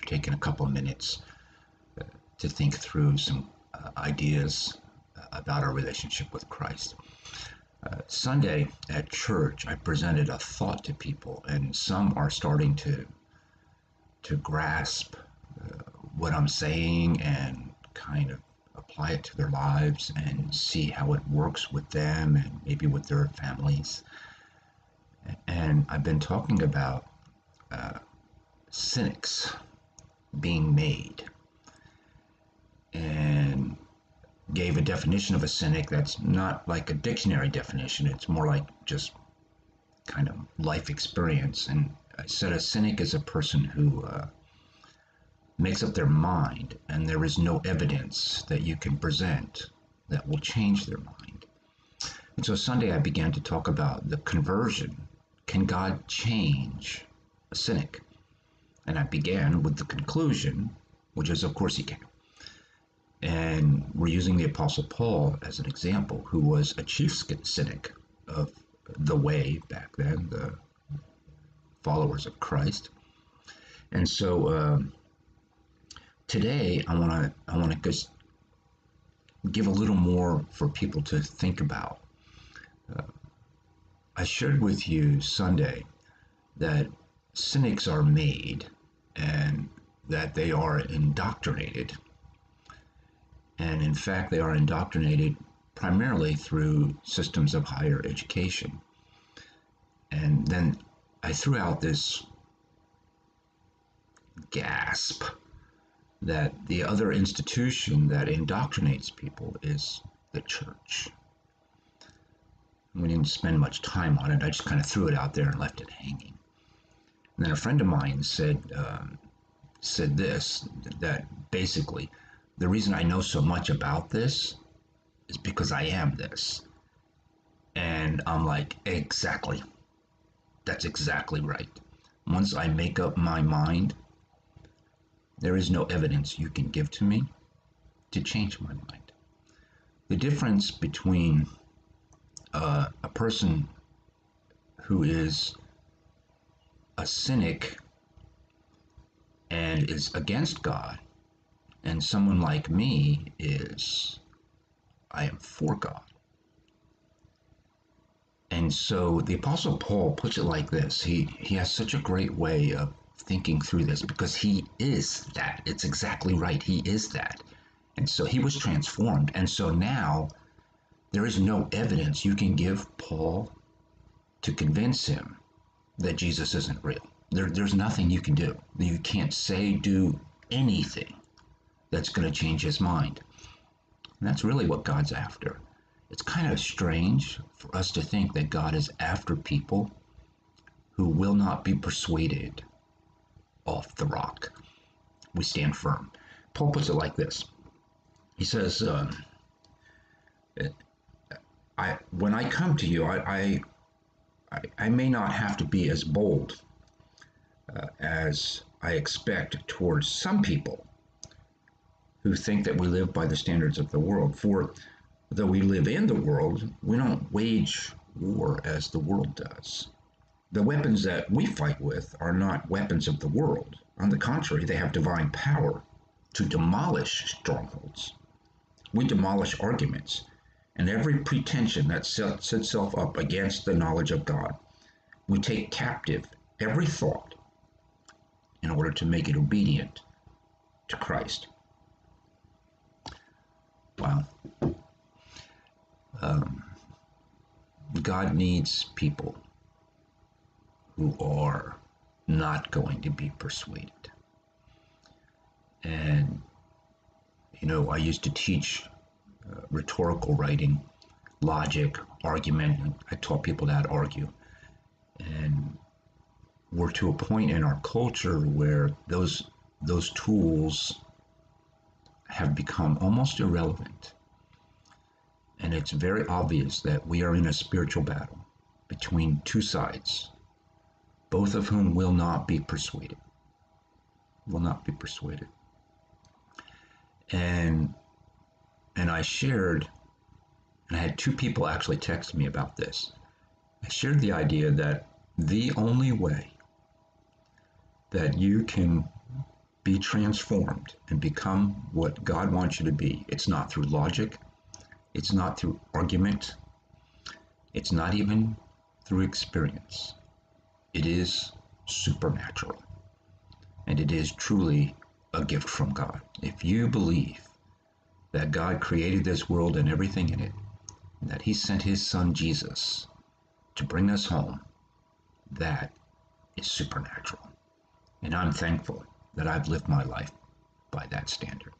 for taking a couple of minutes to think through some ideas about our relationship with Christ. Sunday at church, I presented a thought to people, and some are starting to grasp what I'm saying and kind of apply it to their lives and see how it works with them and maybe with their families. And I've been talking about cynics being made, and gave a definition of a cynic that's not like a dictionary definition. It's more like just kind of life experience. And I said a cynic is a person who makes up their mind, and there is no evidence that you can present that will change their mind. And so Sunday I began to talk about the conversion. Can God change a cynic? And I began with the conclusion, which is, of course he can. And we're using the Apostle Paul as an example, who was a chief cynic of the way back then, the followers of Christ. And so today I want to just give a little more for people to think about. I shared with you Sunday that cynics are made and that they are indoctrinated. And in fact, they are indoctrinated primarily through systems of higher education. And then I threw out this gasp that the other institution that indoctrinates people is the church. We didn't spend much time on it. I just kind of threw it out there and left it hanging. And then a friend of mine said this, that basically the reason I know so much about this is because I am this. And I'm like, exactly. That's exactly right. Once I make up my mind, there is no evidence you can give to me to change my mind. The difference between a person who is a cynic and is against God and someone like me is, I am for God. And so the Apostle Paul puts it like this. He has such a great way of thinking through this because he is that. It's exactly right. He is that. And so he was transformed. And so now there is no evidence you can give Paul to convince him that Jesus isn't real. There's nothing you can do. You can't say, do anything that's going to change his mind. And that's really what God's after. It's kind of strange for us to think that God is after people who will not be persuaded off the rock. We stand firm. Paul puts it like this. He says, when I come to you, I may not have to be as bold as I expect towards some people who think that we live by the standards of the world. For though we live in the world, we don't wage war as the world does. The weapons that we fight with are not weapons of the world. On the contrary, they have divine power to demolish strongholds. We demolish arguments and every pretension that sets itself up against the knowledge of God. We take captive every thought in order to make it obedient to Christ. Wow. God needs people who are not going to be persuaded. And, you know, I used to teach rhetorical writing, logic, argument. I taught people how to argue. And we're to a point in our culture where those tools have become almost irrelevant. And it's very obvious that we are in a spiritual battle between two sides, both of whom will not be persuaded. Will not be persuaded. And I shared, and I had two people actually text me about this. I shared the idea that the only way that you can be transformed and become what God wants you to be. It's not through logic. It's not through argument. It's not even through experience. It is supernatural. And it is truly a gift from God. If you believe that God created this world and everything in it, and that he sent his son Jesus to bring us home, that is supernatural. And I'm thankful that I've lived my life by that standard.